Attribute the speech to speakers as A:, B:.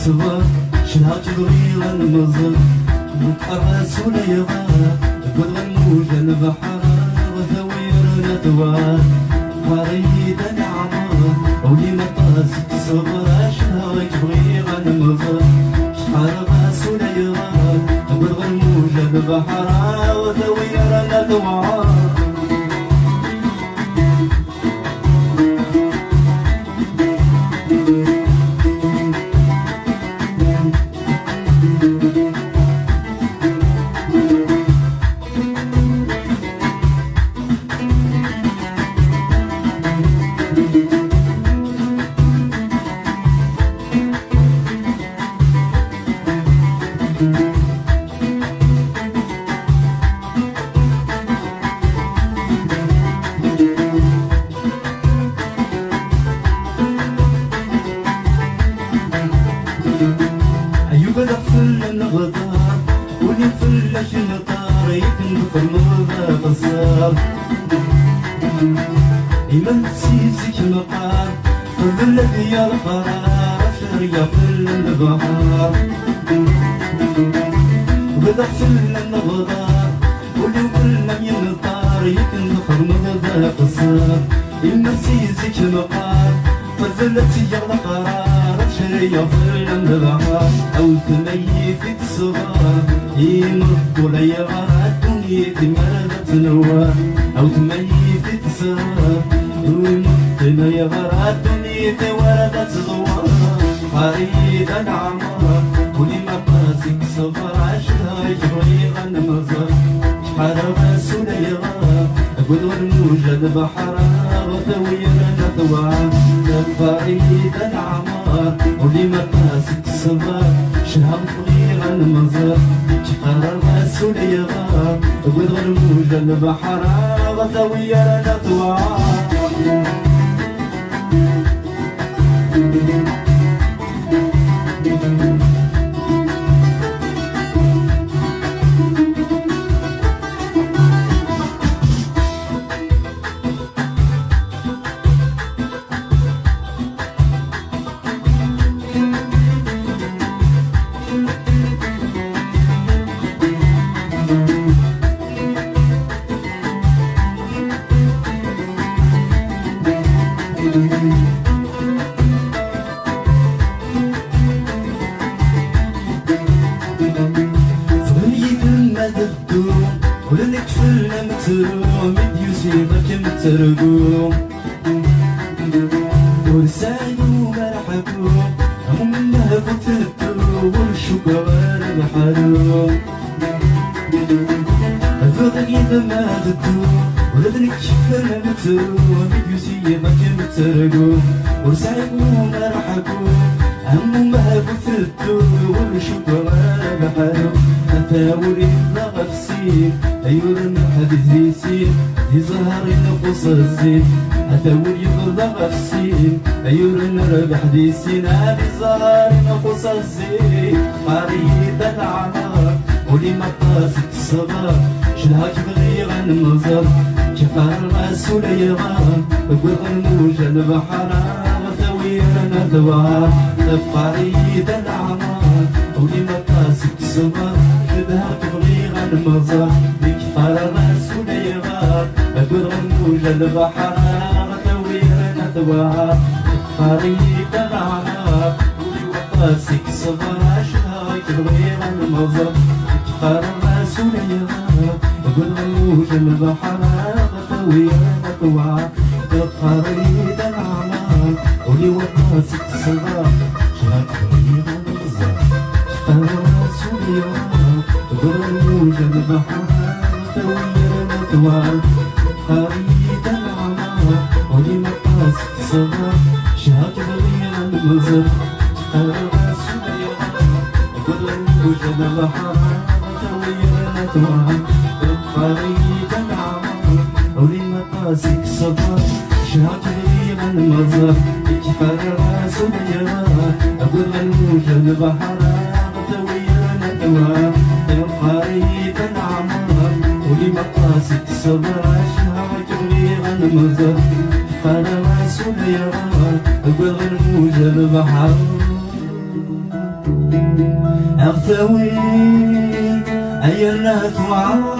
A: الصبر شنها تبغي غنمزر متحرس ولا يغار تقول غنموج البحر وثوير نتوار فريد العمر ولي مطاسك الصبر شنها تبغي غنمزر شحرس ولا يغار تقول غنموج البحر وثوير نتوار بدأ فل الغدار ولي فلش النطار يتنبخ المرضى غزار إيمان سيسك مقار فذلك يا القرار أفشر يا فل البحار بدأ فل الغدار ولي فل النطار يتنبخ المرضى غزار إيمان سيسك مقار فذلك يا القرار يا فلان البحر أو تميت الصغار يمرض ولا يغار الدنيا مرضى تنوار أو تميت الصغار يمرض ولا يغار الدنيا وردت زوار فريد العمر ولي مقاسك صبر عشرة يجري غنمزر شحال غاس ولا يغار أقول ونوجد بحر وثوير نثوار فريد العمر ولي مقاسك الصبر شنها بطغي غنمزر شحال غاس ولا يغار أقول ونوجد بحر وثوير نثوار ولك فلنا متروم يوسفك مترقوم ورسالو مرحبوم هم هفتتو والشكوار بحروم فغني ما تدو ولدنك فلنا متروم يوسفك مترقوم ورسالو مرحبوم هم هفتتو والشكوار بحروم أنت ولد غفسين أيور حديث زيسين في ظهر نفوس الزين أتول يضل غفسين أيور ربح ديسين في ظهر نفوس الزين فريد العمر ولي مطاسك الصبر شنها تبغي غنمزر شفار الراس ولا يغار أقول غنموج البحر وثوير نثوار فريد العمر ولي مطاسك الصبر شنها تبغي غنمزر الراس ولا يغار أقول غنموج البحر وثوير نثوار فريد العمر ولي وطاسك الصبر شنها تبغي غنمزر الراس ولا يغار أقول غنموج البحر وثوير نثوار فريد العمر ولي وطاسك الصبر شنها تبغي غنمزر الراس ولا يغار أقول غنموج البحر وثوير نثوار فريد العمر ولي مقاسك الصبر شنها تبغي غنمزر الراس ولا يغار أقول غنموج البحر وثوير نثوار فريد العمر ولي مقاسك الصبر شنها تبغي غنمزر الراس ولا يغار أقول غنموج البحر وثوير نثوار فريد العمر ولي مقاسك الصبر شنها تبغي غنمزر الراس ولا يغار أقول غنموج البحر أغثوي أينا توعى